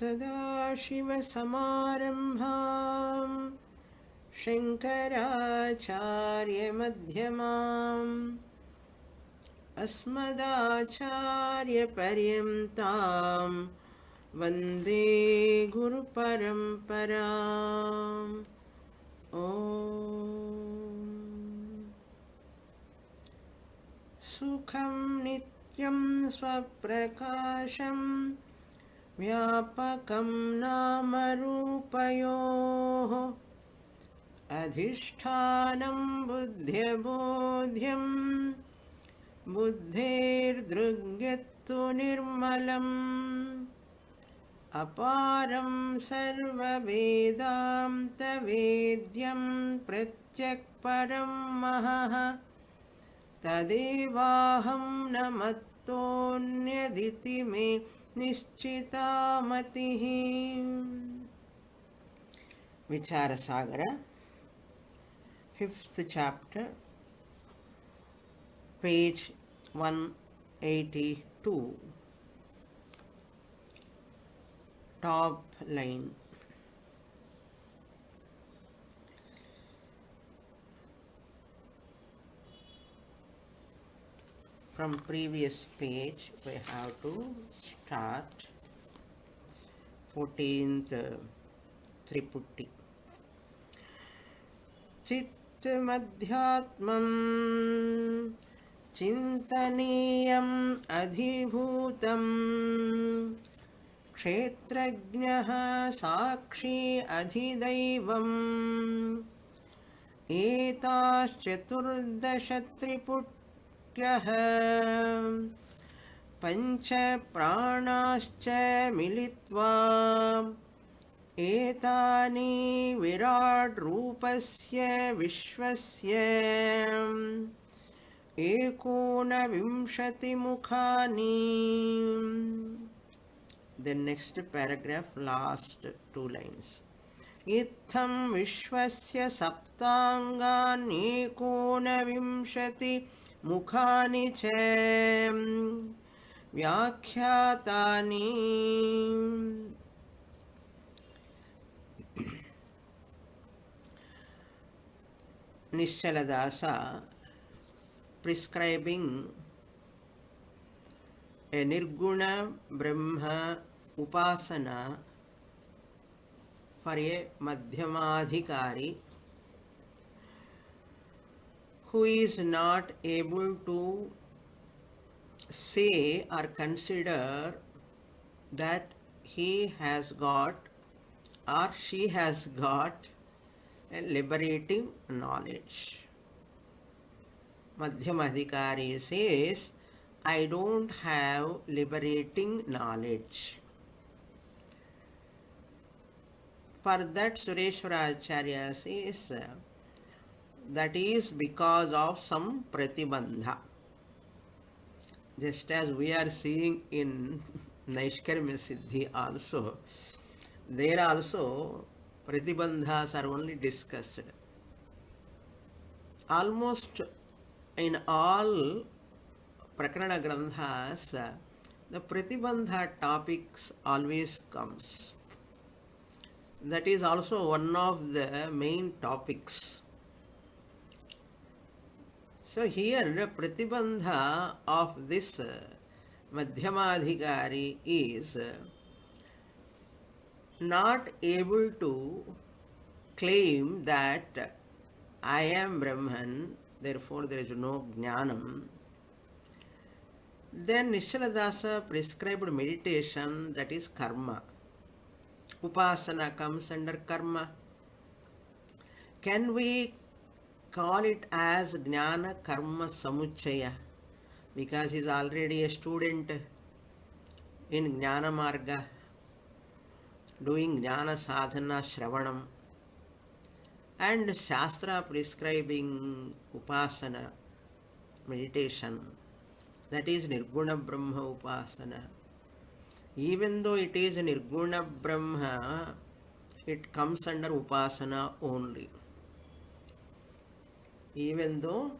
सदाशिवसमारम्भां शङ्कराचार्यमध्यमाम् अस्मदाचार्यपर्यन्तां वन्दे गुरुपरम्पराम्। ॐ सुखं नित्यं स्वप्रकाशं व्यापकं नामरूपयोः अधिष्ठानं बुद्ध्यबोध्यं बुद्धेर्दृग्यत्तु निर्मलम् अपारं सर्ववेदान्तवेद्यं प्रत्यक्परं महः तदेवाहं न मत्तोऽन्यदिति मे निश्चिता मतिः। Vichara Sagara, 5th chapter, page 182, top line. From previous page, we have to start 14th Triputti. चित्तमध्यात्मम् चिन्तनीयम् अधिभूतम् क्षेत्रज्ञः साक्षी अधिदैवम् एताश्चतुर्दश त्रिपुट्यः पञ्च प्राणाश्च मिलित्वा एतानि विराट् रूपस्य विश्वस्य एकोनविंशतिमुखानि. The next paragraph, last two lines. इत्थं विश्वस्य सप्ताङ्गान्येकोनविंशतिमुखानि च व्याख्यातानि. Nishaladasa prescribing a Nirguna Brahma Upasana for a Madhyamadhikari who is not able to say or consider that he has got or she has got a liberating knowledge. Madhyamadhikari says, I don't have liberating knowledge. For that, Sureshwaracharya says, that is because of some pratibandha. Just as we are seeing in Naishkarmya Siddhi also, there also pratibandhas are only discussed. Almost in all Prakarana Grandhas, the pratibandha topics always comes. That is also one of the main topics. So here the pratibandha of this Madhyamadhikari is not able to claim that I am Brahman, therefore there is no Jnanam. Then Nishaladasa prescribed meditation, that is karma. Upasana comes under karma. Can we call it as Jnana Karma Samuchaya? Because he is already a student in Jnana Marga, doing Jnana Sadhana Shravanam, and Shastra prescribing Upasana, meditation, that is Nirguna Brahma Upasana. Even though it is Nirguna Brahma, it comes under Upasana only. Even though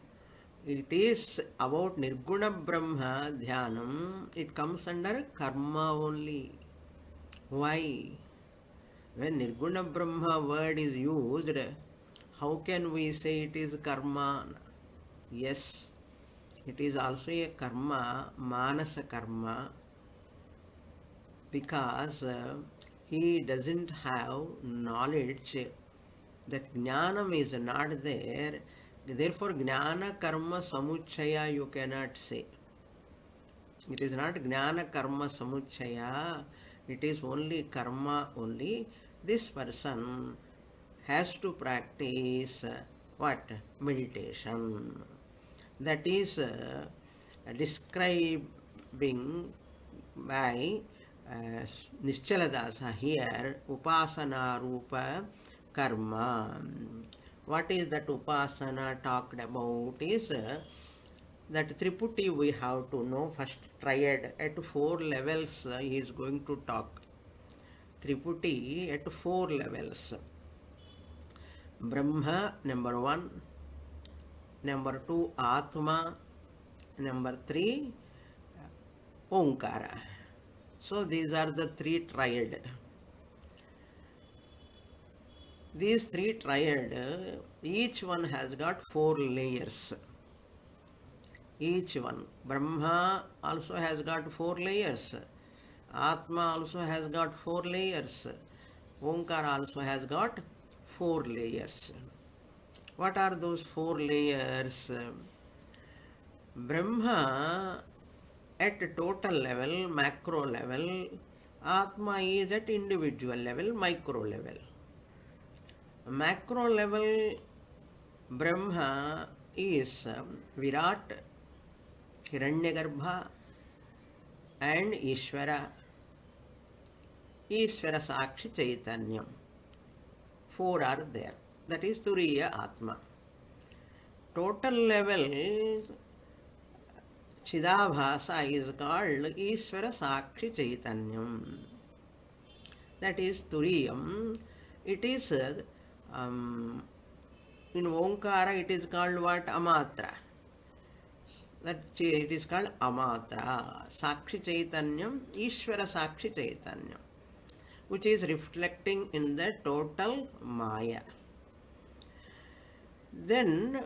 it is about Nirguna Brahma Dhyanam, it comes under karma only. Why? When Nirguna Brahma word is used, how can we say it is karma? Yes, it is also a karma, manasa karma, because he doesn't have knowledge, that jnanam is not there. Therefore, jnana karma samuchaya you cannot say. It is not jnana karma samuchaya, it is only karma only. This person has to practice what? Meditation. That is describing by Nischaladasa here, upasana rupa karma. What is that upasana talked about is that Triputi we have to know. First triad at 4 levels he is going to talk. Triputi at 4 levels. Brahma, number 1. Number 2, Atma. Number 3, Omkara. So these are the 3 triad. These 3 triad, each one has got 4 layers. Each one. Brahma also has got 4 layers. Atma also has got 4 layers. Omkara also has got 4 layers. What are those 4 layers? Brahma at total level, macro level. Atma is at individual level, micro level. Macro level, Brahma is Virat, Hiranyagarbha and Ishvara. Ishvara Sakshi Chaitanyam. 4 are there. That is Turiya Atma. Total level, Chidabhasa is called Ishvara Sakshi Chaitanyam. That is Turiyam. It is in Omkara it is called what? Amatra. That it is called Amatra. Sakshi Chaitanyam, Ishvara Sakshi Chaitanyam, which is reflecting in the total Maya. Then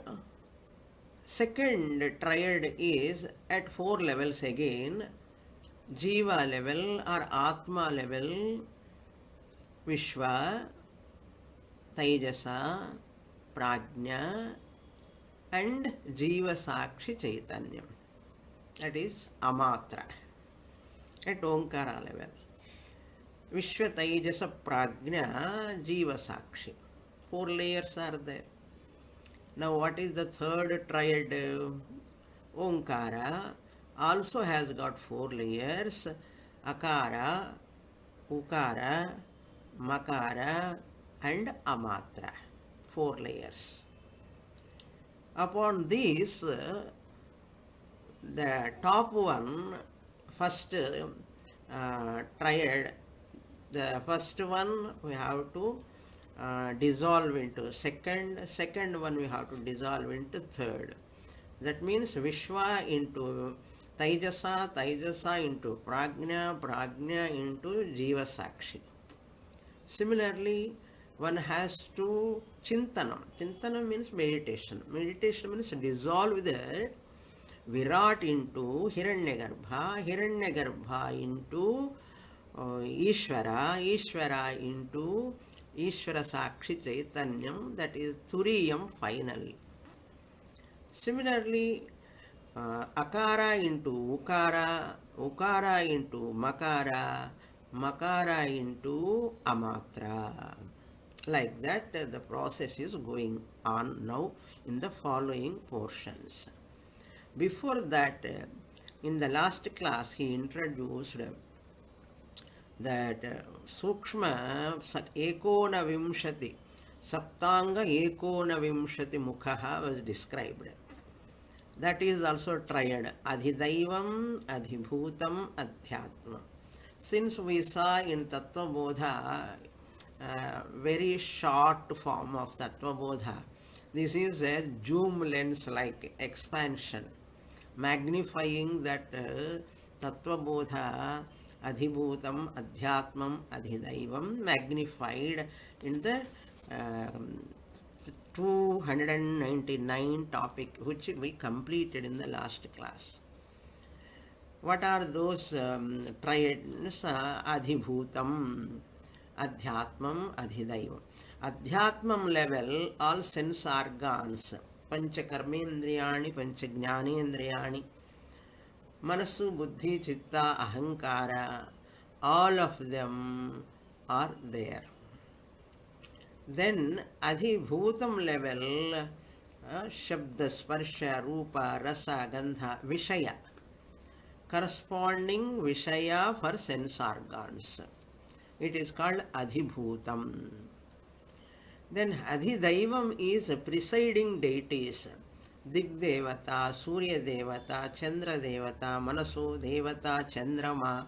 second triad is at 4 levels again. Jiva level or Atma level, Vishwa, Taijasa, Prajna and Jiva Sakshi Chaitanyam. That is Amatra at Omkara level. Vishwa, Taijasa, Prajna, Jiva Sakshi. 4 layers are there. Now what is the third triad? Omkara also has got 4 layers. Akara, Ukara, Makara and Amatra. 4 layers. Upon these, the top one, first triad, the first one we have to dissolve into second one we have to dissolve into third. That means Vishwa into Taijasa, Taijasa into Prajna, Prajna into Jiva Sakshi. Similarly, one has to Chintanam. Chintanam means meditation. Meditation means dissolve the Virat into Hiranyagarbha, Hiranyagarbha into Ishvara, Ishvara into Ishvara Sakshi Chaitanyam, that is Turiyam finally. Similarly, Akara into Ukara, Ukara into Makara, Makara into Amatra. Like that, the process is going on now in the following portions. Before that, in the last class, he introduced that Sukshma Ekona Vimshati, Saptanga Ekona Vimshati Mukhaha was described. That is also triad, Adhidaivam, Adhibhutam, Adhyatma. Since we saw in Tattva Bodha, very short form of Tattva Bodha, this is a zoom lens like expansion, magnifying that Tattva Bodha Adhibhutam, Adhyatmam, Adhidaivam, magnified in the 299 topic which we completed in the last class. What are those triads? Adhibhutam, Adhyatmam, Adhidaivam. Adhyatmam level, all sense organs, Pancha Karmendriyani, Pancha Jnanendriyani, Manasu, Buddhi, Chitta, Ahankara, all of them are there. Then Adhibhutam level, Shabda, Sparsha, Rupa, Rasa, Gandha, Vishaya, corresponding Vishaya for sense organs. It is called Adhibhutam. Then Adhidaivam is presiding deities. Digdevata, Surya Devata, Chandra Devata, Manaso Devata, Chandrama.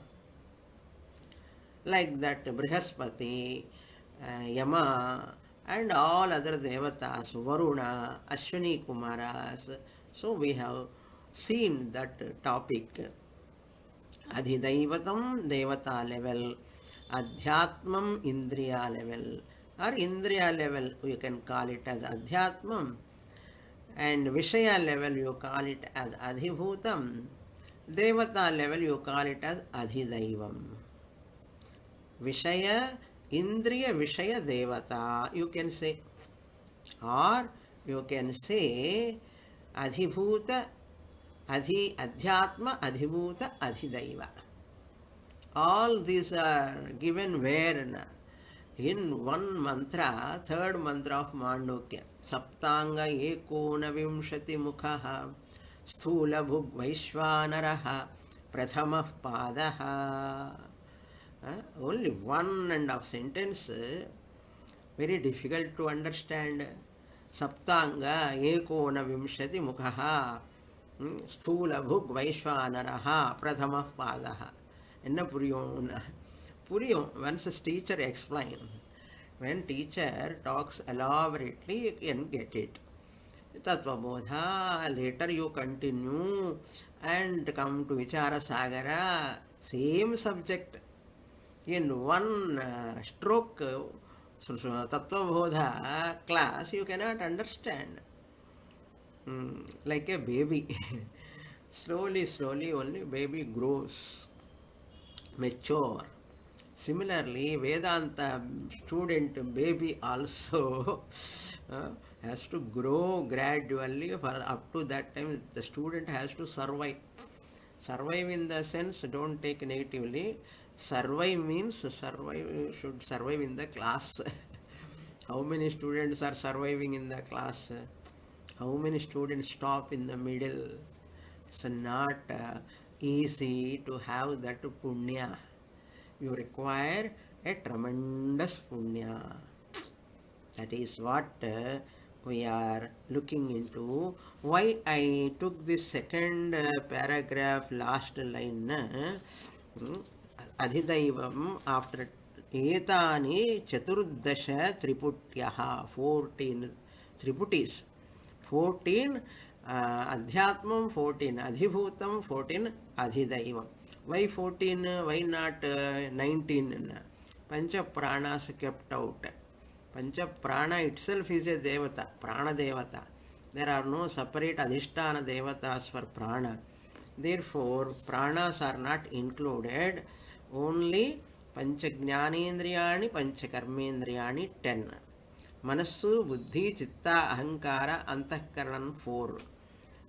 Like that, Brihaspati, Yama, and all other Devatas, Varuna, Ashwini Kumaras. So we have seen that topic. Adhidaivatam, Devata level, Adhyatmam, Indriya level, or Indriya level, you can call it as Adhyatmam, and Vishaya level, you call it as Adhibhutam, Devata level, you call it as Adhidaivam. Vishaya, Indriya Vishaya Devata, you can say, or you can say Adhibhuta, Adhyatma, Adhibhuta, Adhidaiva. All these are given where in one mantra, third mantra of Mandukya. Saptanga ekona vimshati mukhaha, sthula bhug vaishvanaraha, prathamah padaha. Only one and of sentence, very difficult to understand. Saptanga ekona vimshati mukhaha, sthula bhug vaishvanaraha, prathamah padaha. Enna puriyum? Puriyum, once a teacher explains. When teacher talks elaborately, you can get it. Tatvabodha, later you continue and come to Vichara Sagara, same subject. In one stroke, Tatvabodha class, you cannot understand. Like a baby. Slowly, slowly, only baby grows, mature. Similarly, Vedanta student baby also has to grow gradually. For up to that time, the student has to survive. Survive in the sense, don't take negatively. Survive means should survive in the class. How many students are surviving in the class? How many students stop in the middle? It's not easy to have that punya. You require a tremendous punya. That is what we are looking into. Why I took this second paragraph, last line, Adhidaivam, after Etani Chaturdasha Triputyaha, 14 Triputis, 14 Adhyatmam, 14 Adhibhutam, 14 Adhidaivam. Why 14? Why not 19? Pancha Pranas kept out. Pancha Prana itself is a Devata, Prana Devata. There are no separate Adhisthana Devatas for Prana. Therefore, Pranas are not included. Only Pancha Jnanendriyani, Pancha Karmendriyani 10. Manasu, Buddhi, Chitta, Ahankara, Antahkaranam 4.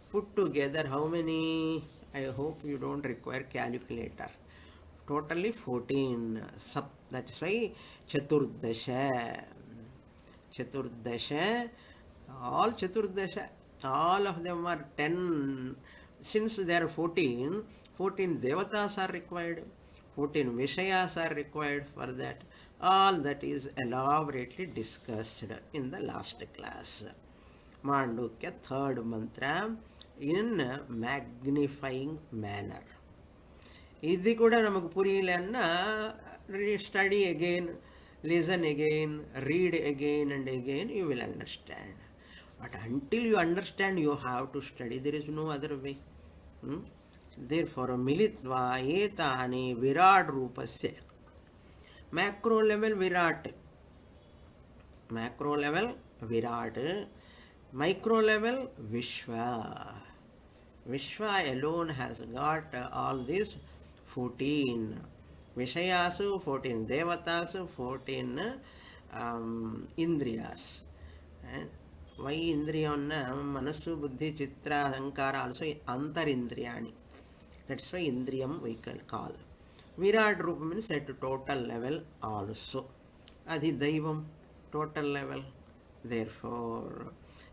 Put together how many? I hope you don't require calculator. Totally 14. That is why Chaturdasha. Chaturdasha. All Chaturdasha. All of them are 10. Since there are 14, 14 Devatas are required. 14 Vishayas are required for that. All that is elaborately discussed in the last class. Mandukya, third mantra, in magnifying manner. Idi kuda namaku puriyalana, study again, listen again, read again and again, you will understand. But until you understand, you have to study. There is no other way. Therefore, militva etani virat rupasya. Macro level virat. Macro level virat. Micro level Vishwa. Vishwa alone has got all these 14 Vishayasu, 14 Devatasu, 14 Indriyas. And why Indriyana? Manasu, Buddhi, Chitra, Ahankara also Antarindriyani. That's why Indriyam we can call. Virat Rupa means at total level also. Adi Daivam, total level. Therefore,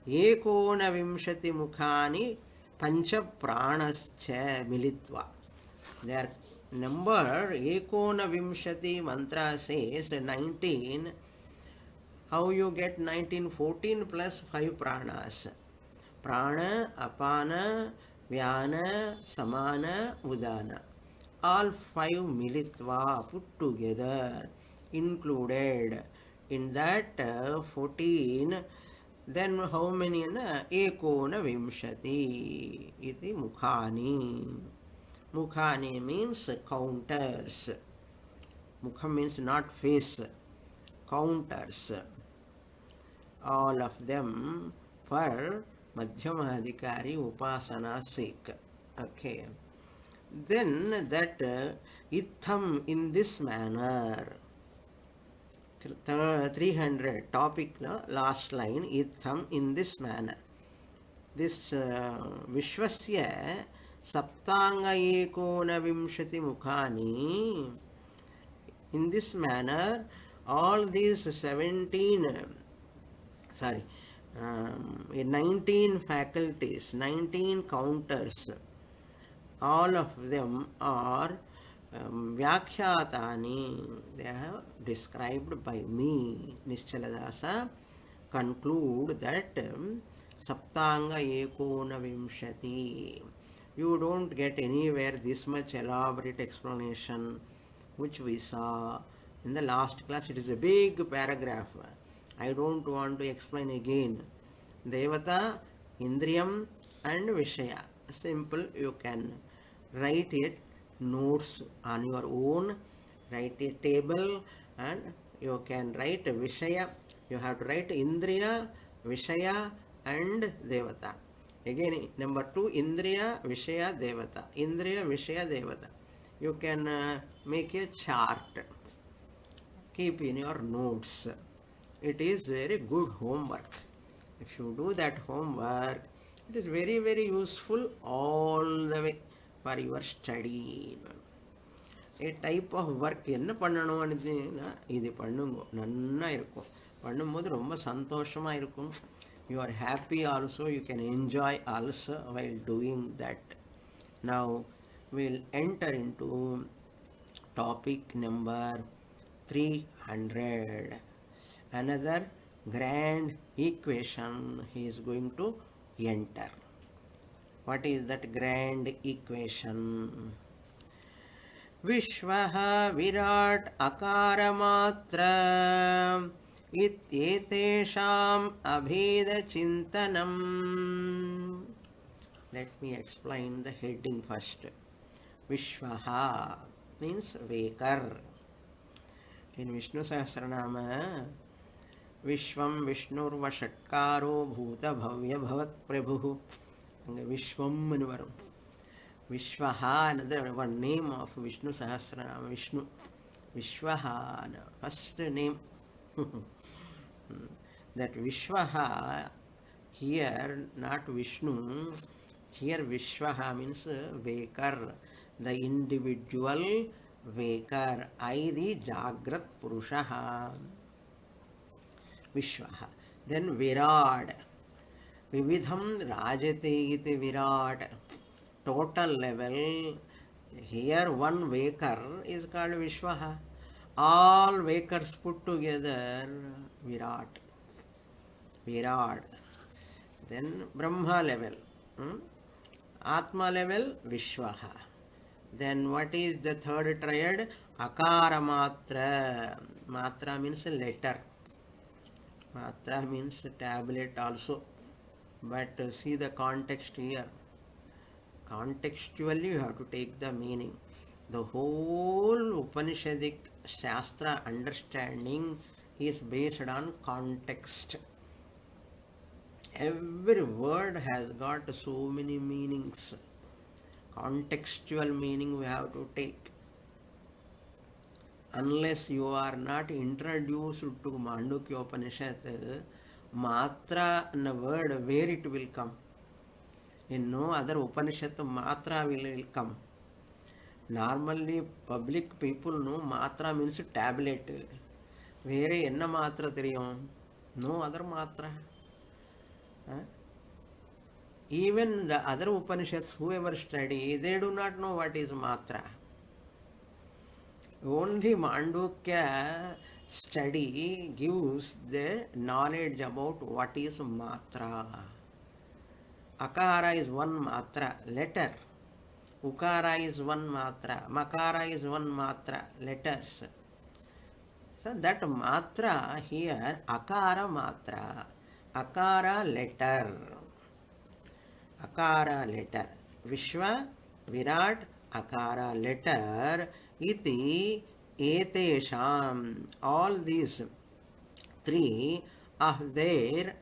Ekona Vimshati Mukhani Pancha Pranascha Militva. Their number Ekona Vimshati mantra says 19. How you get 19? 14 plus 5 pranas. Prana, Apana, Vyana, Samana, Udana. All 5 militva put together, included in that 14. Then how many? Ekona Vimshati. Iti Mukhani. Mukhani means counters. Mukha means not face. Counters. All of them for Madhyamadhikari Upasana sake. Okay. Then that Itham in this manner. 300 topic, last line, Itham in this manner. This Vishwasya Saptanga Ekona Vimshati Mukhani. In this manner, all these 19 faculties, 19 counters, all of them are Vyakhyatani. They have described by me. Nischaladasa conclude that Saptanga Ekona Vimshati. You don't get anywhere this much elaborate explanation which we saw in the last class. It is a big paragraph. I don't want to explain again. Devata, Indriyam and Vishaya. Simple, you can write it, notes on your own, write a table, and you can write Vishaya. You have to write Indriya, Vishaya and Devata. Again, number 2, Indriya, Vishaya, Devata. Indriya, Vishaya, Devata. You can make a chart. Keep in your notes. It is very good homework. If you do that homework, it is very, very useful all the way for your study. A type of work என்ன பண்ணணும் அப்படின்னா இது பண்ணுங்க நன்னா இருக்கும் பண்ணும்போது ரொம்ப சந்தோஷமாக இருக்கும். You are happy also, you can enjoy also while doing that. Now we'll enter into topic number 300. Another grand equation he is going to enter. What is that grand equation? Vishvaha Virat Akaramatra Ityetesham Abheda Chintanam. Let me explain the heading first. Vishvaha means Vakar. In Vishnu Sahasranama, Vishvam Vishnurva Shatkaro Bhuta Bhavya Bhavat Prabhu. Vishvam Manuvaram. Vishvaha, another one name of Vishnu Sahasranama, Vishnu. Vishvaha, first name. That Vishvaha, here not Vishnu, here Vishvaha means Vakar, the individual Vakar, I the Jagrat Purushaha. Vishvaha. Then Virat. Vividham Rajate iti Virat. Total level. Here one Vakar is called Vishvaha. All Vakars put together, Virat. Virat. Then Brahma level. Atma level, Vishvaha. Then what is the third triad? Akara Matra. Matra means letter. Matra means tablet also. But see the context here. Contextually, you have to take the meaning. The whole Upanishadic Shastra understanding is based on context. Every word has got so many meanings. Contextual meaning we have to take. Unless you are not introduced to Mandukya Upanishad, Matra and the word, where it will come? In no other Upanishad, Matra will come. Normally, public people know Matra means tablet. Where enna Matra theriyum? No other Matra. Even the other Upanishads, whoever study, they do not know what is Matra. Only Mandukya study gives the knowledge about what is Matra. Akara is one Matra, letter. Ukara is one Matra. Makara is one Matra, letters. So that Matra here, Akara Matra. Akara letter. Akara letter. Vishwa, Virat, Akara letter. Iti etesham. All these three of their,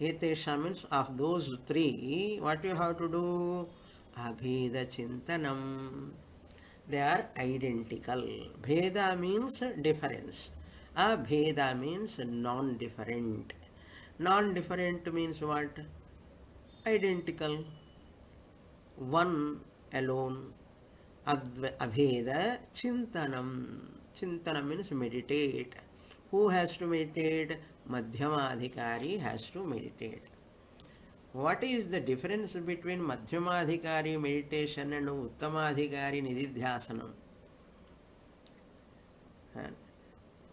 etesham means of those three, what you have to do? Abheda chintanam. They are identical. Bheda means difference. Abheda means non-different. Non-different means what? Identical. One alone. Abheda chintanam. Chintanam means meditate. Who has to meditate? Madhyamadhikari has to meditate. What is the difference between Madhyamadhikari meditation and Uttamadhikari nididhyasanam?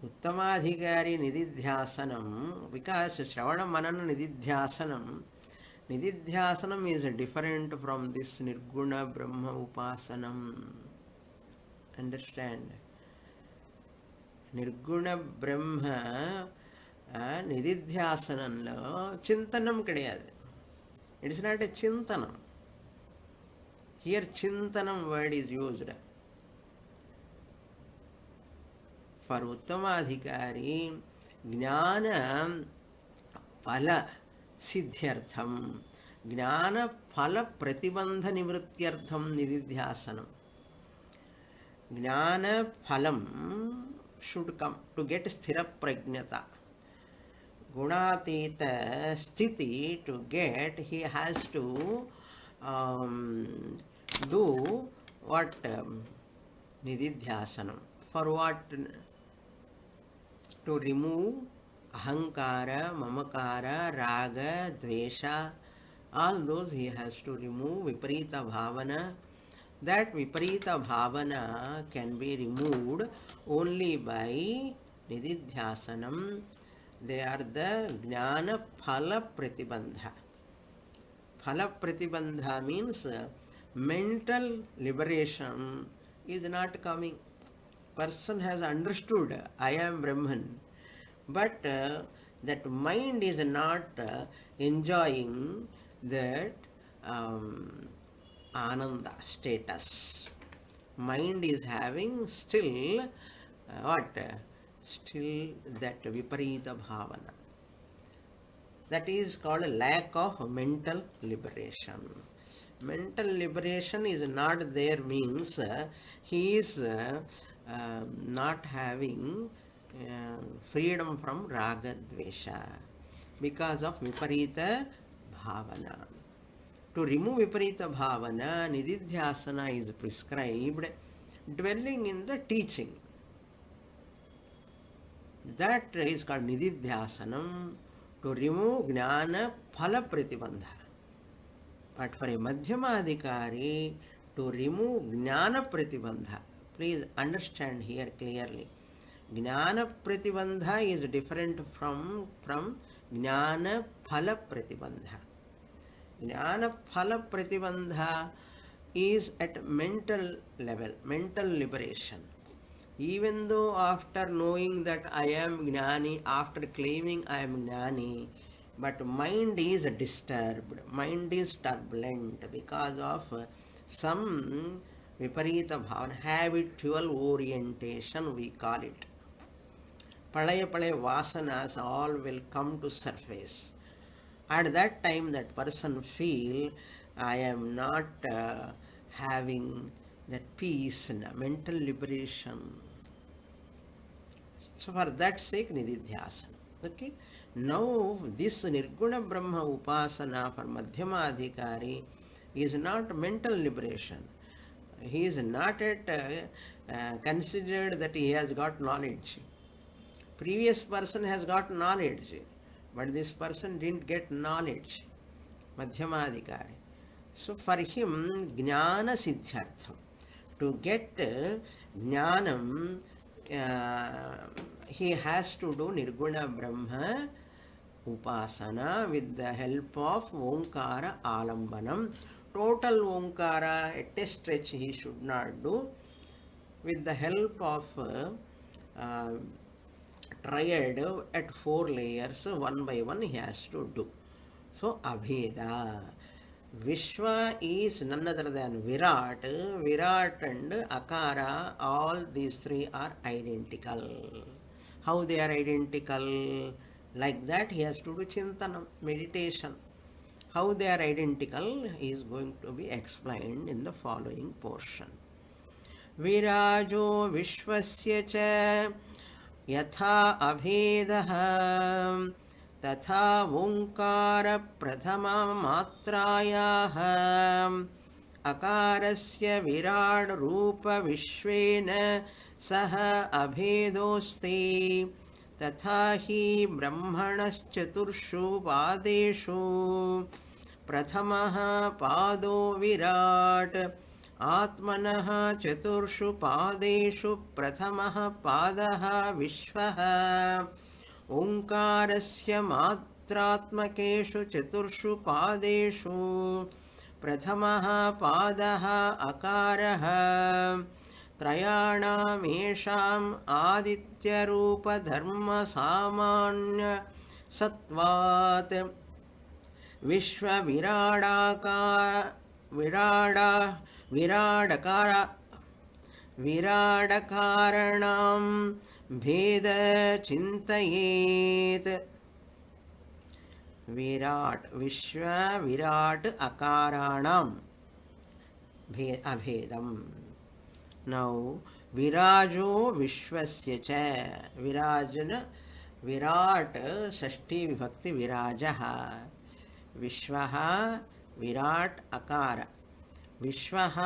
Uttamadhikari nididhyasanam, because Shravana Manana nididhyasanam is different from this Nirguna Brahma Upasanam. Understand? Nirguna Brahma nididhyasanamlo chintanam kadiyadu. It is not a chintanam. Here chintanam word is used. For Uttamadhikari, Jnana Phala Siddhyartham, Jnana Phala Pratibandha Nivrityartham Nididhyasanam. Jnana Phalam should come to get Sthira Prajnata. Gunatita sthiti, to get, he has to do what? Nididhyasanam. For what? To remove ahankara, mamakara, raga, dvesha, all those he has to remove. Viparita bhavana. That viparita bhavana can be removed only by nididhyasanam. They are the Jnana Phala Pratibandha. Phala Pratibandha means mental liberation is not coming. Person has understood, I am Brahman, but that mind is not enjoying that Ananda status. Mind is having still what? Still that viparita bhavana. That is called a lack of mental liberation. Mental liberation is not there means he is not having freedom from raga dvesha because of viparita bhavana. To remove viparita bhavana, nididhyasana is prescribed, dwelling in the teaching. That is called nididhyasanam, to remove jnana phala pratibandha. But for a madhyamadhikari, to remove jnana pratibandha, please understand here clearly. Jnana pratibandha is different from jnana phala pratibandha. Jnana phala pratibandha is at mental level, mental liberation. Even though after knowing that I am Jnani, after claiming I am Jnani, but mind is disturbed, mind is turbulent because of some viparita bhavana, habitual orientation we call it. Palaya vasanas all will come to surface. At that time that person feel, I am not having that peace and mental liberation. So for that sake, nididhyasana. Okay. Now this Nirguna Brahma Upasana for Madhyama Adhikari is not mental liberation. He is not yet considered that he has got knowledge. Previous person has got knowledge, but this person didn't get knowledge. Madhyama Adhikari. So for him, Jnana Siddhyartham. To get Jnanam, he has to do Nirguna Brahma Upasana with the help of Omkara Alambanam. Total Omkara at a stretch he should not do. With the help of triad at 4 layers, one by one he has to do. So Abheda. Vishwa is none other than Virat. Virat and Akara, all these three are identical. How they are identical? Like that he has to do Chintanam, meditation. How they are identical is going to be explained in the following portion. Virajo Vishwasya cha yatha abhedaha तथा ओंकार प्रथमा मात्रायाः अकारस्य विराड रूप विश्वेन सह अभेदोऽस्ति तथा हि ब्रह्मणश्चतुर्षु पादेषु प्रथमः पादो विराट आत्मनः चतुर्षु पादेषु प्रथमः पादः विश्वः ओंकारस्य मात्रात्मकेषु चतुर्षु पादेषु प्रथमः पादः अकारः त्रयाणामेषाम् आदित्यरूपधर्मसामान्य सत्वात् विराडकारणं भेद चिंतयेत. विराट विश्व विराट अकाराणाम अभेदम. नौ विराजो विश्वस्य च. विराजन विराट षष्ठी विभक्ति विराजः. विश्वः विराट अकार. विश्वः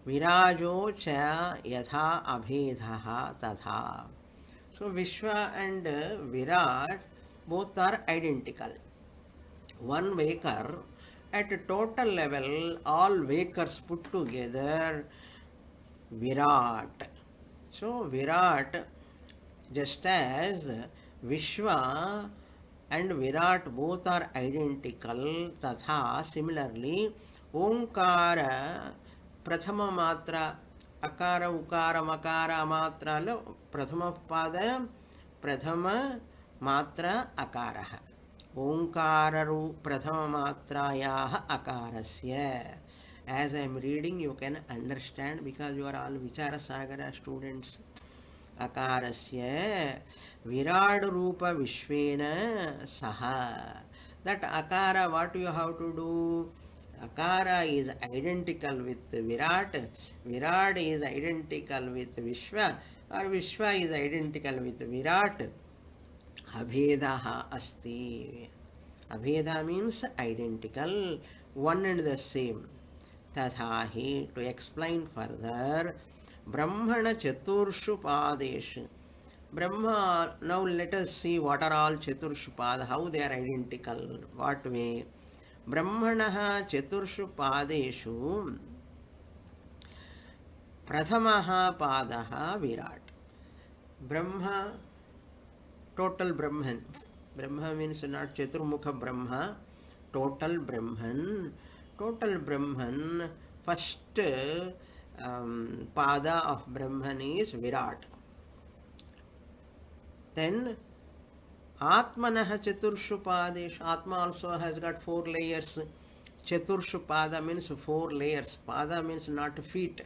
विराजो च यथा अभेदः तथा. So Vishwa and Virat both are identical. One waker at a total level, all wakers put together, Virat. So Virat, just as Vishwa and Virat both are identical, tatha similarly Omkara प्रथम मात्रा अकार उकार मकार मात्रालो प्रथम पाद प्रथम मात्रा अकारः. ओंकारु प्रथम मात्रायाः अकारस्य. As I am reading, you can understand because you are all Vichara Sagara students. Akarasya Virat Rupa Vishvena Saha. That Akara, what you have to do? Akara is identical with Virat, Virat is identical with Vishwa, or Vishwa is identical with Virat. Abhedaha asti. Abheda means identical, one and the same. Tathahi, to explain further, Brahmana Chaturshu Padeshu. Brahma, now let us see what are all Chaturshu Pada, how they are identical, what way. ब्रह्मणः चतुर्षु पादेषु प्रथमः पादः Virat. Brahma, total Brahman. Brahma means not Chaturmukha Brahma, total Brahman. Total Brahman, first pada of Brahman is Virat. Then Atmanah Chaturshu Padesh. Atma also has got 4 layers. Chaturshu pada means 4 layers. Pada means not feet.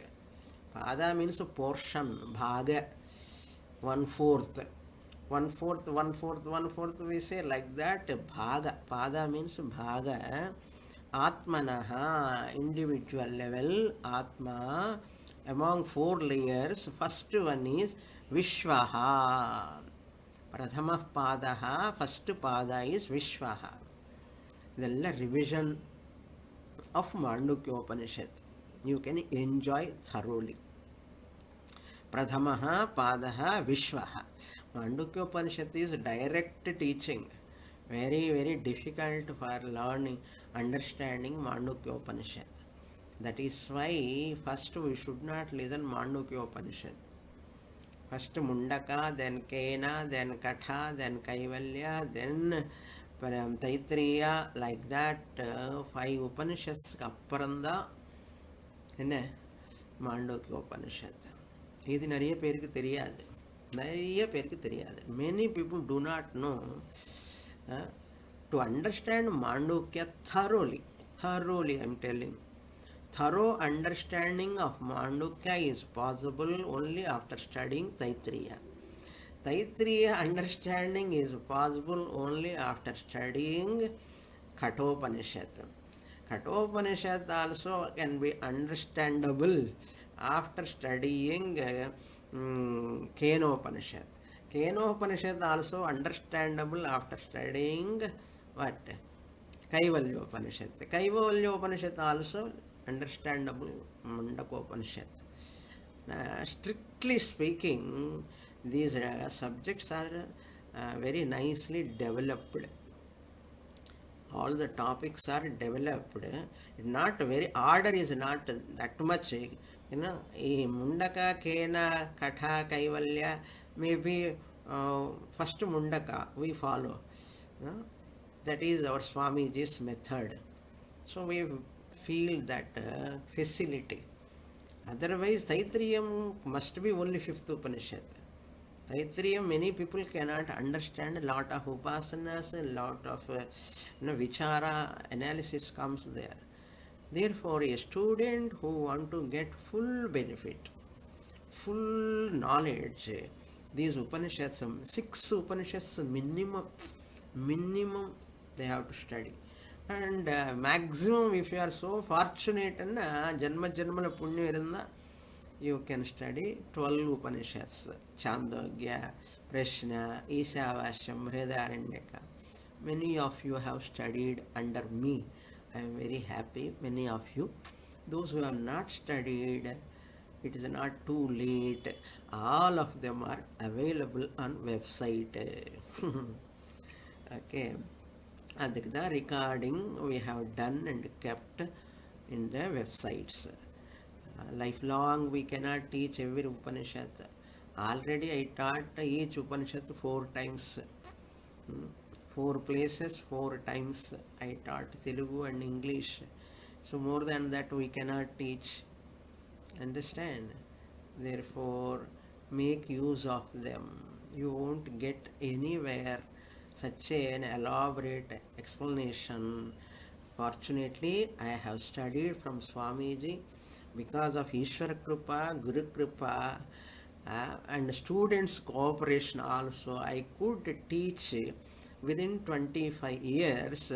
Pada means portion, bhaga, 1/4. 1/4, 1/4, 1/4 we say like that. Bhaga. Pada means bhaga. Atmanaha, individual level, Atma, among 4 layers. First one is Vishwaha. Pradhamah Padaha, first Pada is Vishwaha. The revision of Mandukya Upanishad. You can enjoy thoroughly. Pradhamaha Padaha Vishwaha. Mandukya Upanishad is direct teaching. Very, very difficult for learning, understanding Mandukya Upanishad. That is why first we should not listen Mandukya Upanishad. First Mundaka, then Kena, then Katha, then Kaivalya, then Taittiriya, like that 5 Upanishads Kapparanda என்ன மாண்டோக்கிய உபனிஷத். இது நிறைய பேருக்கு தெரியாது, many people do not know. To understand Mandukya thoroughly I am telling, thorough understanding of Mandukya is possible only after studying Taittiriya. Taittiriya understanding is possible only after studying Kathopanishad. Kathopanishad also can be understandable after studying Kenopanishad. Kenopanishad also understandable after studying what? Kaivalyopanishad. Kaivalyopanishad also understandable Mundakopanishad. Strictly speaking, these subjects are very nicely developed. All the topics are developed. Not very, order is not that much. Mundaka, Kena, Katha, Kaivalya, maybe first Mundaka we follow. That is our Swamiji's method. So we feel that facility. Otherwise, Taittiriya must be only 5th Upanishad. Taittiriya, many people cannot understand. A lot of upasanas, a lot of Vichara analysis comes there. Therefore, a student who want to get full benefit, full knowledge, these Upanishads, 6 Upanishads minimum they have to study. And maximum, if you are so fortunate, janma punya irunda, you can study 12 Upanishads, Chandogya, Prashna, Ishavashyam, Hridaranyaka. Many of you have studied under me. I am very happy, many of you. Those who have not studied, it is not too late. All of them are available on website. Okay. The recording we have done and kept in the websites. Lifelong we cannot teach every Upanishad. Already I taught each Upanishad 4 times. 4 places, 4 times I taught Telugu and English. So more than that we cannot teach. Understand? Therefore, make use of them. You won't get anywhere such an elaborate explanation. Fortunately, I have studied from Swamiji. Because of Ishvara Kripa, Guru Kripa, and students' cooperation also, I could teach within 25 years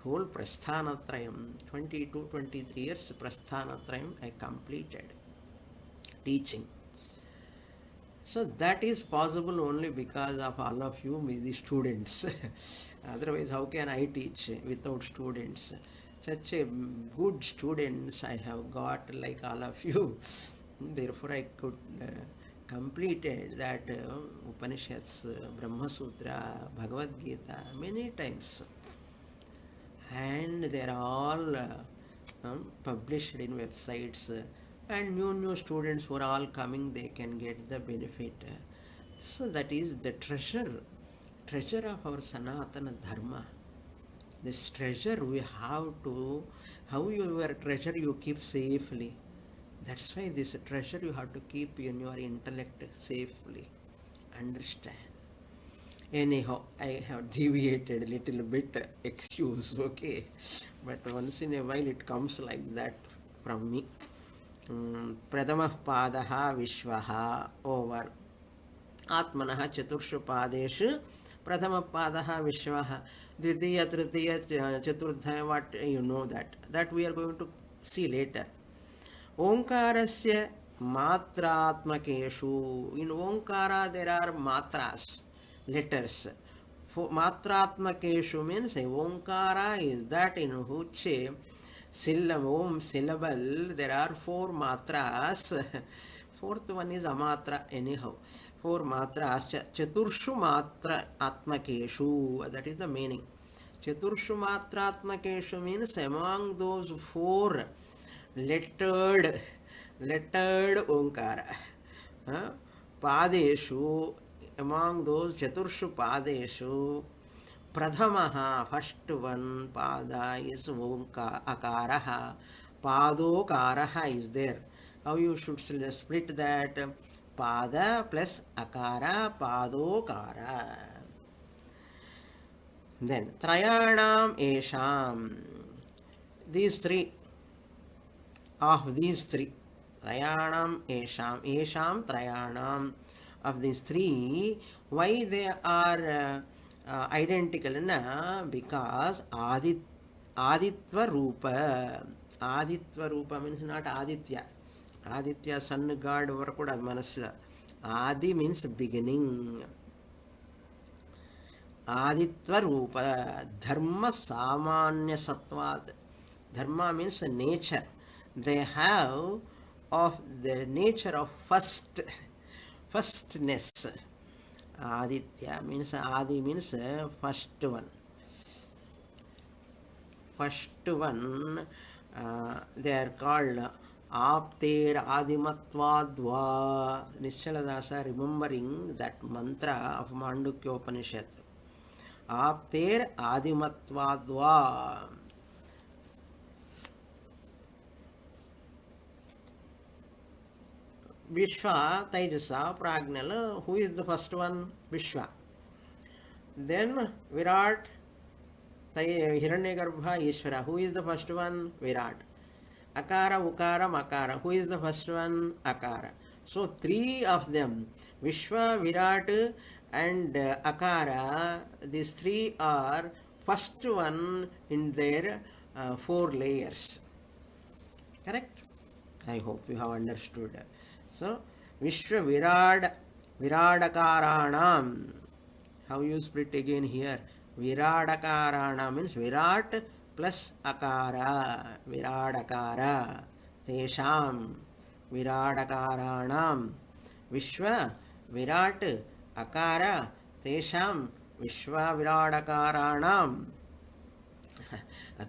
whole Prasthanatrayam. 22, 23 years Prasthanatrayam I completed teaching. So that is possible only because of all of you, the students. Otherwise, how can I teach without students? Such a good students I have got, like all of you. Therefore, I could completed that Upanishads, Brahma Sutra, Bhagavad Gita many times. And they are all published in websites. And new students who are all coming, they can get the benefit. So that is the treasure of our Sanatana Dharma. This treasure we have to, how your treasure you keep safely. That's why this treasure you have to keep in your intellect safely. Understand. Anyhow, I have deviated a little bit, excuse, okay. But once in a while it comes like that from me. Pradhamah padaha vishvaha over. Atmanah chaturshु padeshu Pradhamah padaha vishvaha. Dvitiya, tritiya, chaturtha, what you know that. That we are going to see later. Omkarasya matratmakeshu. In Omkara there are matras, letters. Matratmakeshu means Omkara is that in which syllable there are four matras. Fourth one is amatra anyhow. Four matras. Chaturshu matra atmakeshu. That is the meaning. Chaturshu matra atmakeshu means among those four lettered Omkara. Padeshu, among those Chaturshu Padeshu, Pradhamaha, first one Pada is Akaraha, Padokaraha is there. How you should split that? Pada plus Akara, Padokara. Then Trayanam Esham. These three. Of these three, Trayanam Esham Trayanam, of these three, why they are identical? Because Aditva Rupa. Aditva Rupa means not Aditya. Aditya, sun god, over kuda manasla. Adi means beginning. Aditva Rupa. Dharma Samanya Sattvad. Dharma means nature. They have of the nature of firstness. Aditya means Adi means first one. First one, they are called Apter Adimatvadva. Nishaladasa remembering that mantra of Mandukya Upanishad. Apter Adimatvadva. Vishwa, Taijasa, Pragnala. Who is the first one? Vishwa. Then Virat, Hiranyagarbha, Ishvara. Who is the first one? Virat. Akara, Ukara, Makara. Who is the first one? Akara. So three of them, Vishwa, Virat and Akara, these three are first one in their four layers. Correct? I hope you have understood. So, Vishwa Viradakaranam. How you split again here? Viradakaranam means Virat plus Akara. Viradakara. Tesham. Viradakaranam. Vishwa Virat Akara. Tesham. Vishwa Viradakaranam.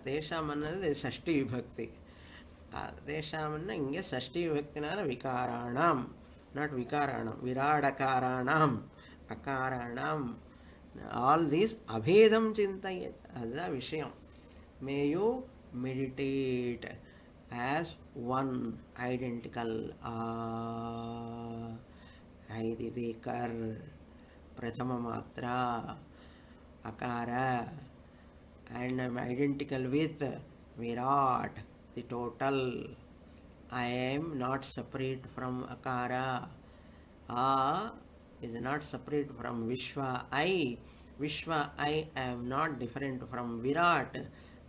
Tesham annadu Sashti Vibhakti. Tesham inge Sashti Vibhaktinala Vikaranam, not Vikaranam, Viradakaranam, Akaranam. All these Abhedam Chintayet, Adha Vishayam. May you meditate as one identical Aidivekar, Prathama Matra, Akara, and I am identical with Virat, the total. I am not separate from Akara. Is not separate from Vishwa I. Vishwa I am not different from Virat.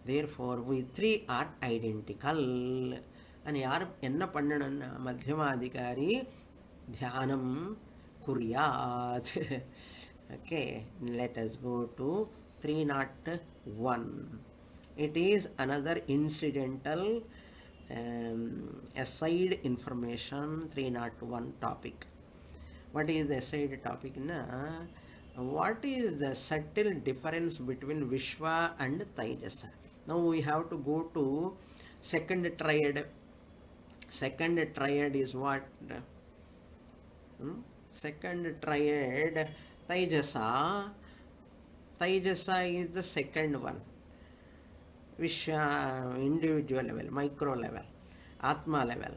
Therefore, we three are identical. And yaar enna pannadanna madhyamadhikari dhyanam kuryat. Okay, let us go to 301. It is another incidental aside information 301 topic. What is the aside topic? What is the subtle difference between Vishwa and Taijasa? Now we have to go to second triad. Second triad is what? Second triad, Taijasa. Taijasa is the second one. Vishwa, individual level, micro level, Atma level.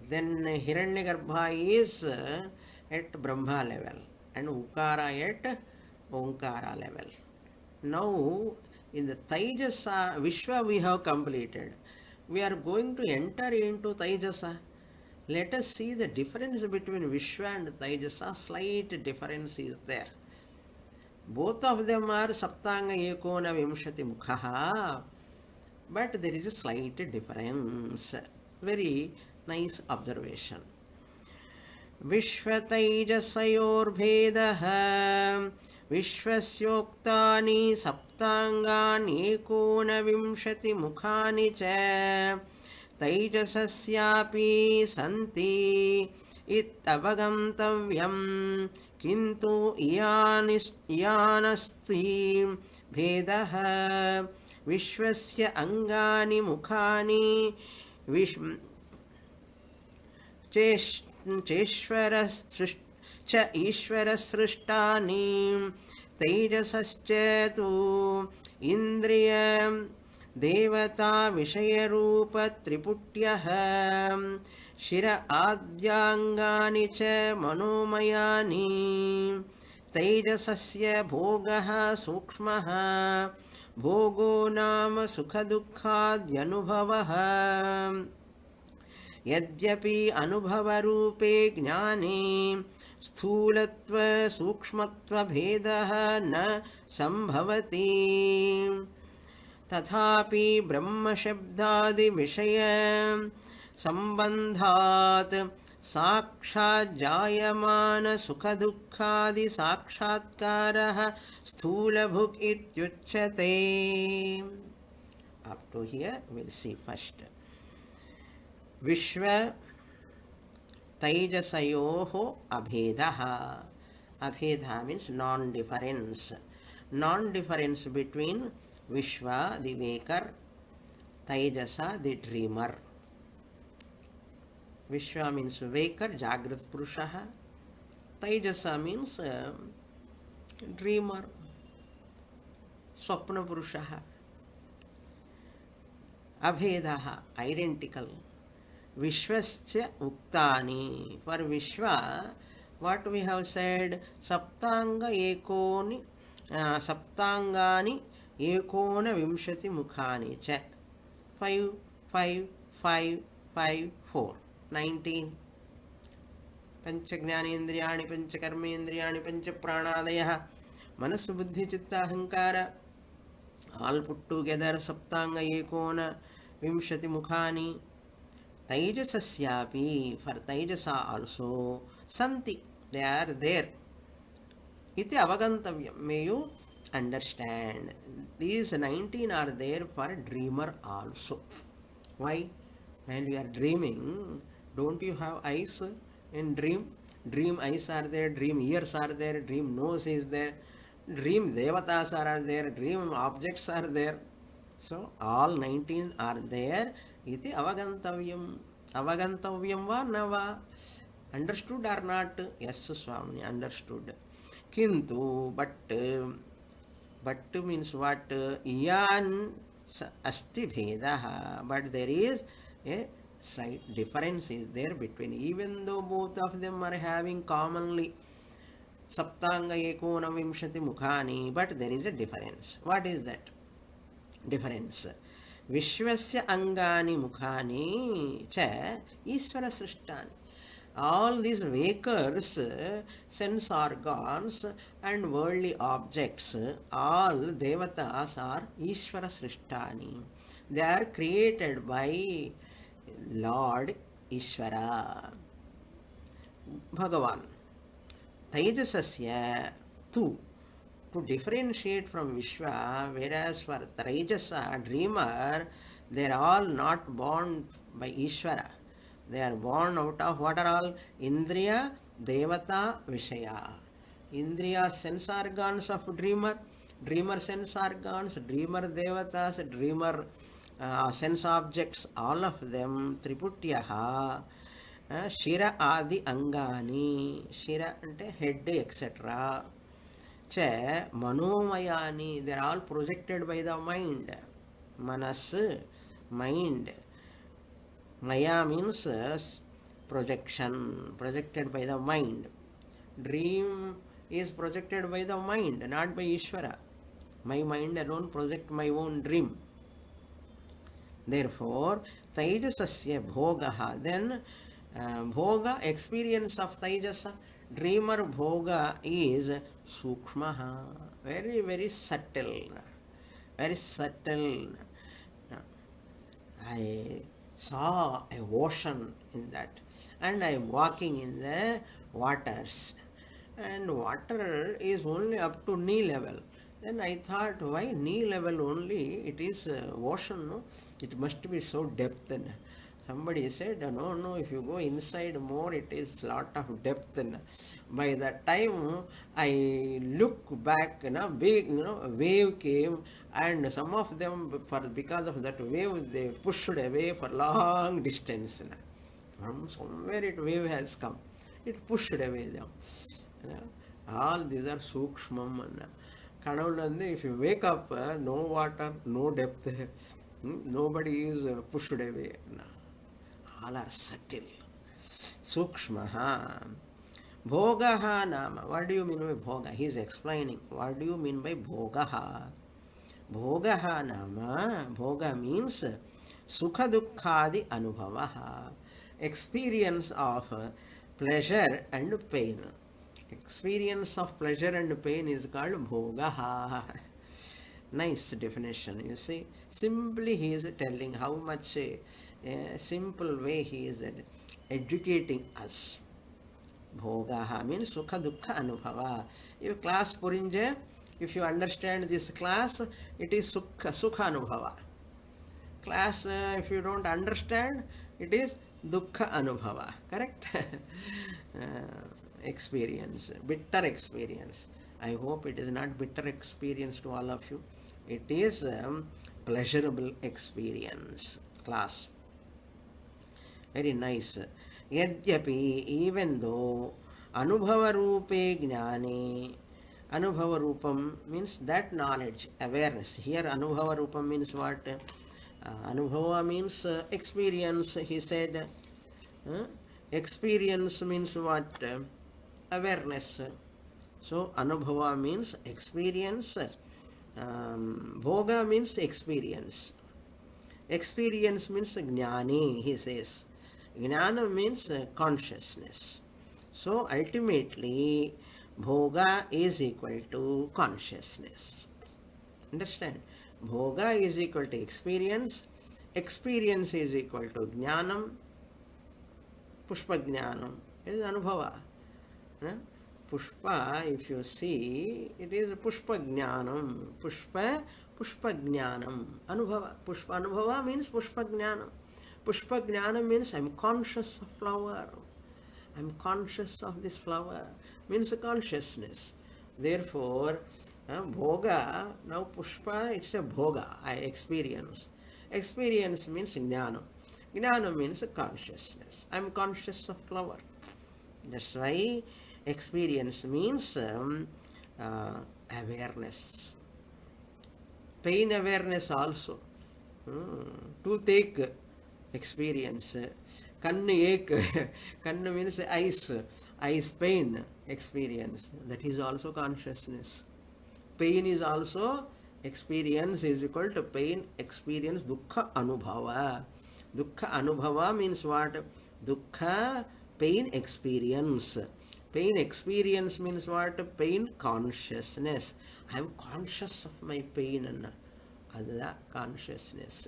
Then Hiranyagarbha is at Brahma level and Ukara at Omkara level. Now, in the Taijasa, Vishwa we have completed. We are going to enter into Taijasa. Let us see the difference between Vishwa and Taijasa. Slight difference is there. Both of them are Saptanga Ekona Vimshati Mukhaha, but there is a slight difference. Very nice observation. विश्वतैजसयोर्भेदः विश्वस्योक्तानि सप्ताङ्गानि एकोनविंशतिमुखानि च तैजसस्यापि सन्ति इत्यवगन्तव्यं किन्तु इयानस्ति भेदः विश्वस्य अङ्गानि मुखानि च ईश्वरसृष्टानि तैजसश्च तु इन्द्रिय देवता विषयरूपत्रिपुट्यः शिर आद्याङ्गानि च मनोमयानि तैजसस्य भोगः सूक्ष्मः भोगो नाम सुखदुःखाद्यनुभवः यद्यपि अनुभवरूपे ज्ञाने स्थूलत्व सूक्ष्मत्वभेदः न सम्भवति तथापि ब्रह्मशब्दादिविषय सम्बन्धात् साक्षाज्जायमान सुखदुःखादि साक्षात्कारः स्थूलभुक् इत्युच्यते. Up to here we'll see first. विश्व तैजसयोः अभेदः. Abheda means non-difference. Non-difference between Vishwa, the waker, Taijasa, the dreamer. Vishwa means waker, Jagrat Purushaha. Taijasa means dreamer, Swapna Purushaha. Abhedaha, identical. Vishwasya uktani. For Vishwa, what we have said, Saptanga ekoni, Saptangani ekona vimshati mukhani cha. 5, 5, 5, 5, 4. 19. Panchagnanendriyani, Panchakarmendriyani, Panchapranadayah, Manas Buddhi Chitta Ahankara. All put together, Saptanga ekona vimshati mukhani. Taijasasyapi, for Taijasa also, Santi, they are there. Iti avagantavyam, may you understand. These 19 are there for dreamer also. Why? When you are dreaming, don't you have eyes in dream? Dream eyes are there, dream ears are there, dream nose is there, dream devatas are there, dream objects are there. So all 19 are there. Iti avagantavyam. Avagantavyam va na va. Understood or not? Yes, Swamini, understood. Kintu, but means what? Iyan asti bhedaha. But there is a slight difference is there between, even though both of them are having commonly Saptanga ekona vimshati mukhani, but there is a difference. What is that difference? Vishwasya angani mukhani cha Ishvara srishtani. All these wakers, sense organs and worldly objects, all devatas are Ishvara srishtani. They are created by Lord Ishvara, Bhagavan. Taijasasya tu, to differentiate from Vishwa, whereas for Taijasa, dreamer, they are all not born by Ishvara. They are born out of what are all? Indriya, Devata, Vishaya. Indriya, sense organs of dreamer, dreamer sense organs, dreamer Devatas, dreamer sense objects, all of them, Triputyaha, Shira Adi Angani, Shira ante head, etc. Cha Manomayani, they are all projected by the mind. Manas, mind. Maya means projection, projected by the mind. Dream is projected by the mind, not by Ishvara. My mind alone project my own dream. Therefore, Taijasasya bhogaha, then bhoga, experience of Taijasa, dreamer bhoga is sukshmaha, very, very subtle, very subtle. I saw a ocean in that, and I am walking in the waters, and water is only up to knee level. Then I thought, why knee level only? It is ocean, no? It must be so depth. And somebody said, no, no, if you go inside more, it is lot of depth. And by that time, I look back, big, a wave came, and some of them, because of that wave, they pushed away for long distance. From somewhere it wave has come. It pushed away them. All these are sukshmam. Kanavulandi, if you wake up, no water, no depth, nobody is pushed away. All are subtle. Sukshmaha. Bhogaha nama. What do you mean by bhoga? He is explaining. What do you mean by bhogaha? Bhogaha nama. Bhoga means sukha dukkhadi anubhavaha. Experience of pleasure and pain. Experience of pleasure and pain is called bhogaha. Nice definition, you see. Simply he is telling how much simple way he is educating us. Bhogaha means sukha dukkha anubhava. If class purinje, if you understand this class, it is sukha anubhava. Class, if you don't understand, it is dukkha anubhava. Correct? Experience, bitter experience. I hope it is not bitter experience to all of you. It is pleasurable experience. Class. Very nice. Yadyapi, even though anubhava rupe jnane, anubhava rupam means that knowledge, awareness. Here anubhava rupam means what? Anubhava means experience, he said. Experience means what? Awareness. So anubhava means experience. Bhoga means experience. Experience means jnani, he says. Jnana means consciousness. So ultimately, bhoga is equal to consciousness. Understand? Bhoga is equal to experience. Experience is equal to jnanam. Pushpa jnanam is anubhava. Pushpa, if you see, it is pushpa jnanam. Pushpa jnanam. Anubhava. Pushpa anubhava means pushpa jnanam. Pushpa jnanam means I'm conscious of flower. I'm conscious of this flower. Means consciousness. Therefore, bhoga, now pushpa, it's a bhoga. I experience. Experience means jnana. Jnana means consciousness. I'm conscious of flower. That's why experience means awareness. Pain awareness also. Toothache experience. Kannu ache. Kannu means eyes. Eyes pain experience. That is also consciousness. Pain is also experience is equal to pain experience dukkha anubhava. Dukkha anubhava means what? Dukkha pain experience. Pain experience means what? Pain consciousness. I am conscious of my pain. That's consciousness.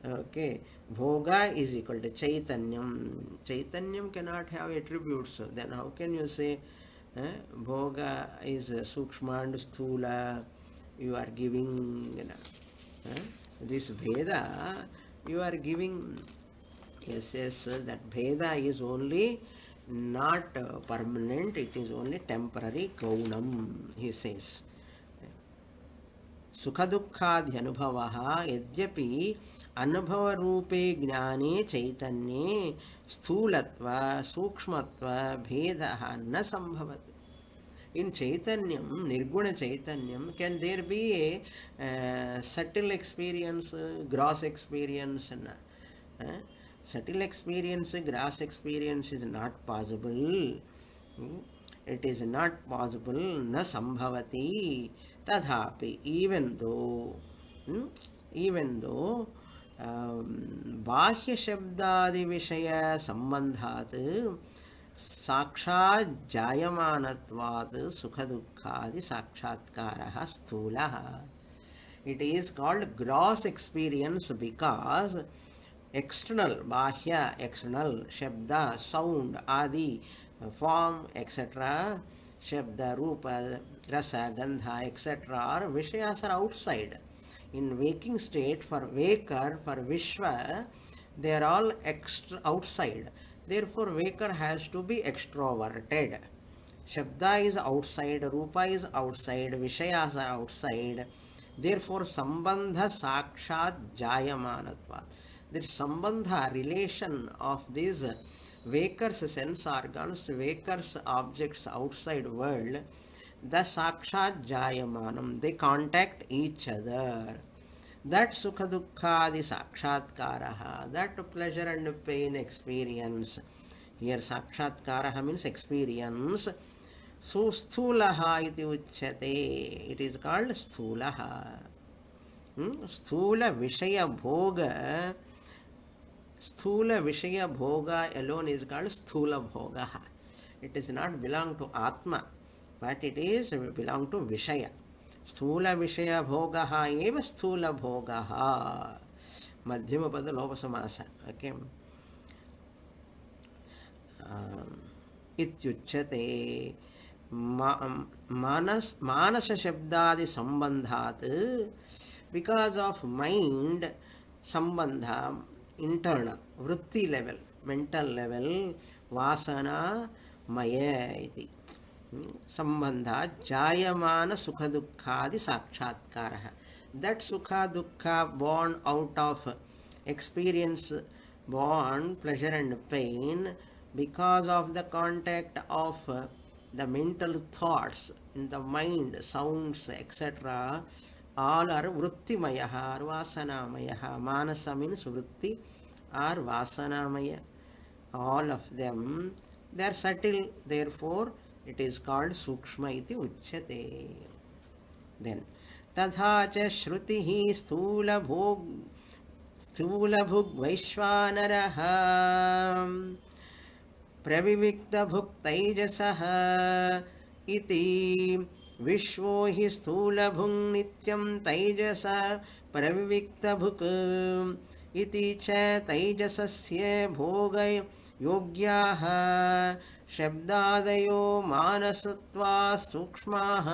Okay. Bhoga is equal to Chaitanyam. Chaitanyam cannot have attributes. Then how can you say Bhoga is Sukshma and Sthula? You are giving this Veda, you are giving, yes, that Veda is only not permanent, it is only temporary gaunam, he says. Sukha dukkhadhi anubhavaha yadyapi anubhava rupe jnane chaitanye sthulatva sukshmatva bhedaha na sambhavati. In Chaitanyam, Nirguna Chaitanyam, can there be a subtle experience, gross experience? Subtle experience, gross experience is not possible. It is not possible, na sambhavati tadhapi. Even though बाह्य शब्दादि विषय संबंधात् साक्षात् जायमानत्वात् सुख दुःखादि साक्षात्कारः स्थूलः. It is called gross experience because external, bahya, external, shabda, sound, adi, form, etc., shabda, rupa, rasa, gandha, etc., are vishayas are outside. In waking state, for waker, for Vishwa, they are all outside. Therefore, waker has to be extroverted. Shabda is outside, Rupa is outside, Vishayas are outside. Therefore, Sambandha Sakshat Jayamanatvat. That Sambandha, relation of these waker's sense organs, waker's objects outside world, the Sakshat Jayamanam, they contact each other. That Sukha Dukkhadi Sakshatkaraha, that pleasure and pain experience. Here Sakshatkaraha means experience. So Sthulaha iti uchyate. It is called Sthulaha. Sthula Vishaya Bhoga. Sthula Vishaya Bhoga alone is called Sthula Bhoga. It does not belong to Atma, but it is belong to Vishaya. Sthula Vishaya Bhogaha eva Sthula Bhogaha. Madhyama pada lopa samasa. Okay. Ityuchyate manas shabdadi sambandhat. Because of mind sambandha, internal, vritti level, mental level, vasana maya iti. Sambandha jayamana sukha dukkhadi sakshatkaraha. That sukha dukkha born out of experience, born pleasure and pain, because of the contact of the mental thoughts in the mind, sounds, etc., all are vrittimayaha or vasanamayaha. Manasa means vritti or vasanamaya. All of them, they are subtle, therefore it is called sukshma iti uchyate. Then tadha cha shrutihi sthula bhug vaishvanaraha pravivikta bhuk taijasaha iti vishvo hi sthula bhung nityam taijasa pravivikta bhuk iti cha taijasasya bhoga yogyaha शब्दादयो मानसत्वा सूक्ष्माः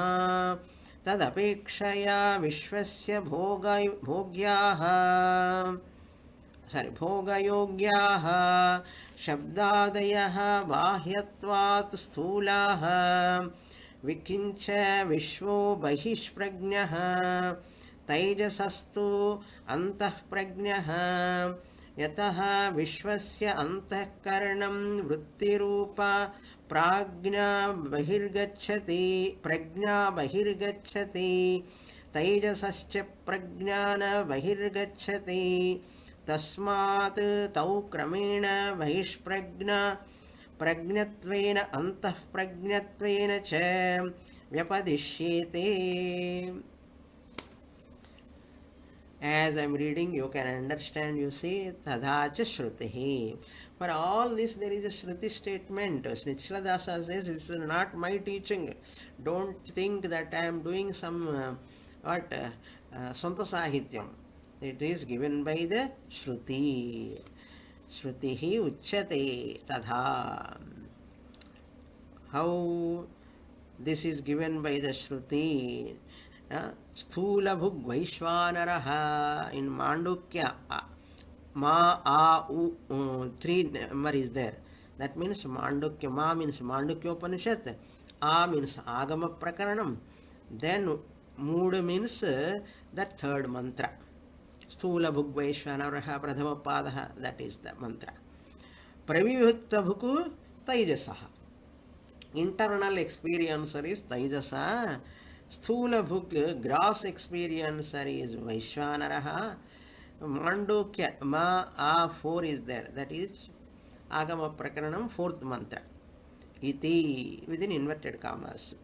तदपेक्षया विश्वस्य भोग्याः भोगयोग्याः शब्दादयः बाह्यत्वात् स्थूलाः विकिञ्च विश्वो बहिष्प्रज्ञः तैजसस्तु अन्तःप्रज्ञः यतः विश्वस्य अन्तःकरणं वृत्तिरूपा प्रज्ञा बहिर्गच्छति तैजसश्च प्रज्ञान बहिर्गच्छति तस्मात् तौ क्रमेण प्रज्ञत्वेन अन्तःप्रज्ञत्वेन च व्यपदिश्येते. As I am reading, you can understand, you see, tadhacha shrutihi. For all this, there is a shruti statement. Snitchladasa says, it's not my teaching. Don't think that I am doing some, Santa Sahityam. It is given by the shruti. Shrutihi uchyate tadha. How this is given by the shruti? Sthula bhug vaishvanaraha. In Mandukya, ma, a, u, three number is there. That means Mandukya. Ma means Mandukya Upanishad. A means Agama Prakaranam. Then Mood means that third mantra. Sthula bhug vaishvanaraha pradhama padaha. That is the mantra. Pravivakta bhuku taijasaha. Internal experiencer is taijasa. Sthula bhuk, gross experiencer is Vaishvanaraha. Mandukya, ma, a, 4 is there. That is Agama Prakaranam, 4th mantra. iti within inverted commas.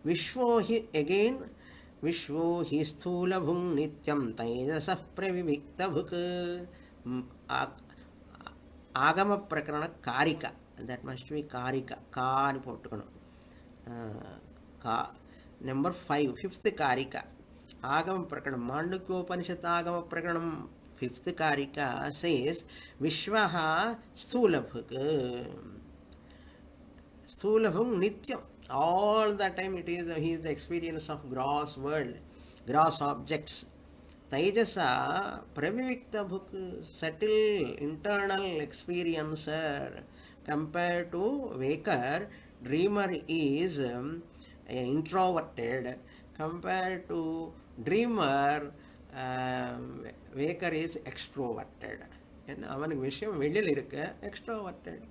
Vishvo hi again. Vishvo hi sthula bhung nityam taijasah pravivikta bhuk. Agama prakarana karika. That must be karika. Ka ani pottukonu. Ka. Number 5, fifth karika. Agama prakaranam. Mandukyopanishad agama prakaranam. Fifth karika says Vishwaha stulabhuk. Stulabhung nityam. All the time he is the experience of gross world, gross objects. Taijasa pravivikta bhuk, subtle internal experiencer. Compared to waker, dreamer is introverted. Compared to dreamer, waker is extroverted. அவனுக்கு விஷயம் வெளியில் இருக்க extroverted.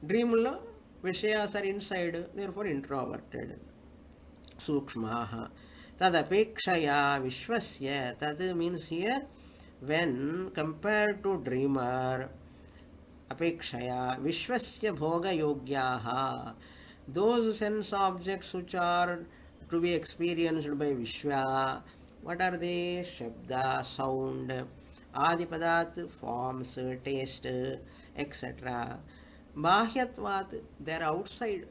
Dreamல Vishayas are inside, therefore introverted. Sukshmaha. Tadapekshaya Vishwasya. Tad means here when compared to dreamer. Apekshaya Vishwasya Bhoga Yogyaha. Those sense objects which are to be experienced by Vishwa. What are they? Shabda, sound, Adipadat, forms, taste, etc. Bahyatvat, they are outside,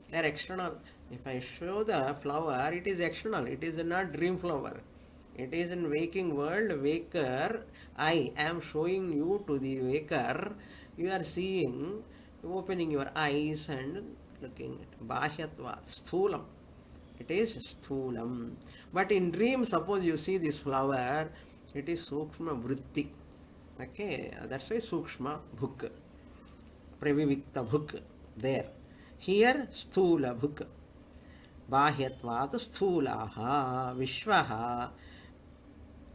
they are external. If I show the flower, it is external, it is not dream flower. It is in waking world, waker, I am showing you to the waker, you are seeing, opening your eyes and looking at Bahyatvat, sthulam. It is sthulam. But in dream, suppose you see this flower, it is sukshma vritti. Okay, that's why sukshma bhuk. Pravivikta bhuk there. Here sthula bhuk. Bahyatvat sthulaha vishvaha.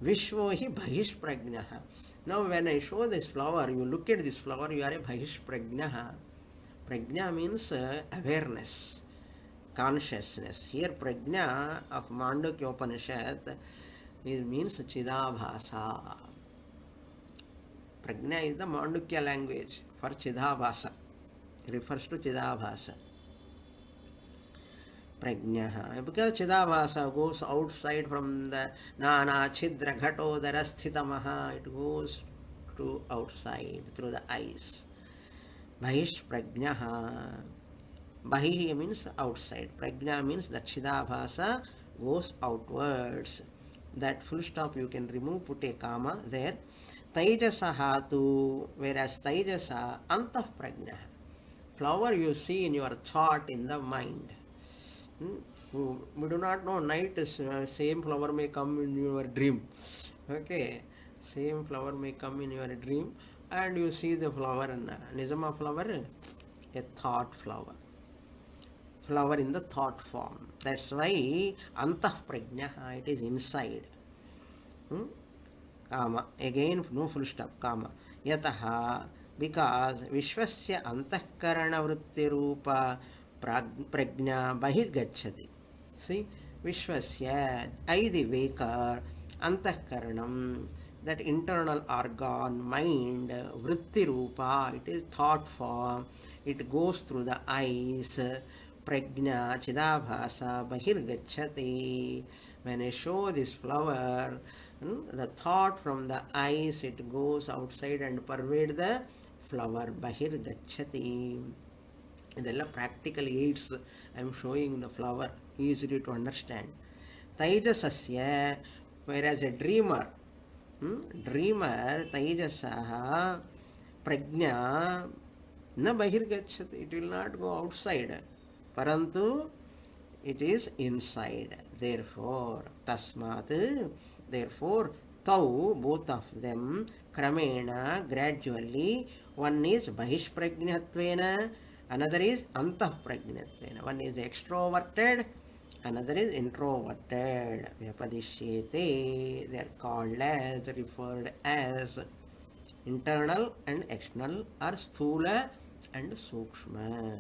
Vishvo hi bhahish prajnaha. Now when I show this flower, you look at this flower, you are a bhahish prajnaha. Prajna means awareness, consciousness. Here prajna of Mandukya Upanishad means chidabhasa. Prajna is the Mandukya language for Chidabhasa. It refers to Chidabhasa. Prajnaha. Because Chidabhasa goes outside from the Nana Chidra Ghatodara Sthitamaha, it goes to outside through the eyes. Bhahish Prajnaha. Bahi means outside. Prajna means that Chidabhasa goes outwards. That full stop you can remove, put a comma there. Taijasaha tu, whereas Taijasa antah prajna. Flower you see in your thought, in the mind. We do not know, night is same flower may come in your dream. Okay, same flower may come in your dream and you see the flower. Nijama flower, a thought flower. Flower in the thought form. That's why antah prajna, it is inside. Kama, again no full stop, kama. Yataha, because Vishwasya antahkarana vritti rupa prajna bahirgacchati. See, Vishwasya, I the waker, antahkaranam, that internal organ, mind, vritti rupa, it is thought form, it goes through the eyes, prajna, chidabhasa, bahirgacchati. When I show this flower, the thought from the eyes, it goes outside and pervade the flower. Bahirgacchati. Idella practical aids. I am showing the flower, easily to understand. Taijasasya, whereas a dreamer, Taijasaha, prajna, na bahirgacchati. It will not go outside. Parantu, it is inside. Therefore, tasmat, therefore, tau, both of them, kramena, gradually, one is bahish prajnatvena, another is antah prajnatvena. One is extroverted, another is introverted. Vyapadishyete, they are called as, referred as internal and external, or sthula and sukshma.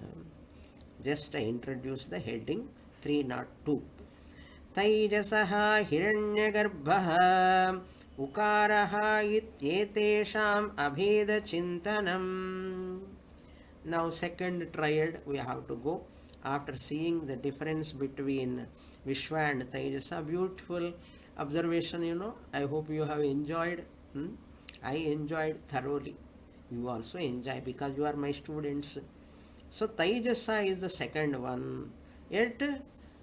Just I introduce the heading 302. Taijasaha hiranyagarbhaha ukaraha ityetesham abheda chintanam. Now second triad we have to go. After seeing the difference between Vishwa and Taijasa, beautiful observation, I hope you have enjoyed. Hmm? I enjoyed thoroughly. You also enjoy because you are my students. So Taijasa is the second one at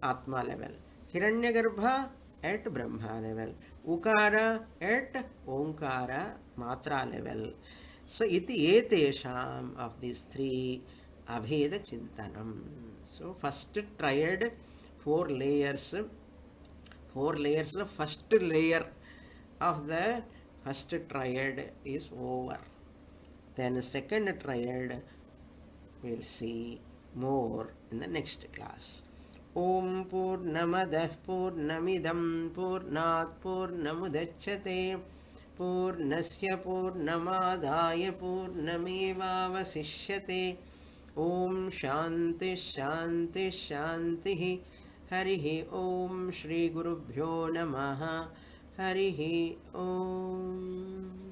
Atma level. Hiranyagarbha at Brahma level. Ukara at Omkara Matra level. So iti etesham of these three Abheda Chintanam. So first triad, four layers. Four layers. The first layer of the first triad is over. Then the second triad we'll see more in the next class. Om Purnamadah Purnamidam Purnat Purnamudachyate Purnasya Purnamadaya Purnamevavasishyate. Om Shanti Shanti Shanti. Harihi Om Shri Gurubhyo Namaha. Harihi Om.